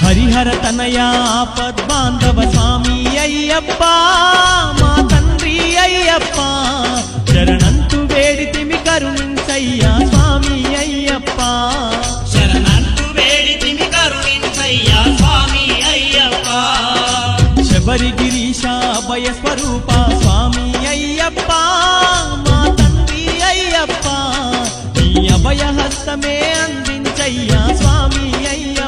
హరిహర తనయా ఆపద్బాంధవ స్వామి అయ్యప్ప మా తండ్రి అయ్యప్ప శరణంతు వేడితిమి కరుణించయ్యా స్వామి అయ్యప్ప శరణంతు వేడితిమి కరుణించయ్యా స్వామి అయ్యప్ప శబరిగిరీశ అభయ స్వరూప స్వామి అయ్యప్ప మా తండ్రి అయ్యప్ప నీ అభయ హస్తమే అందించయ్యా స్వామి అయ్యప్ప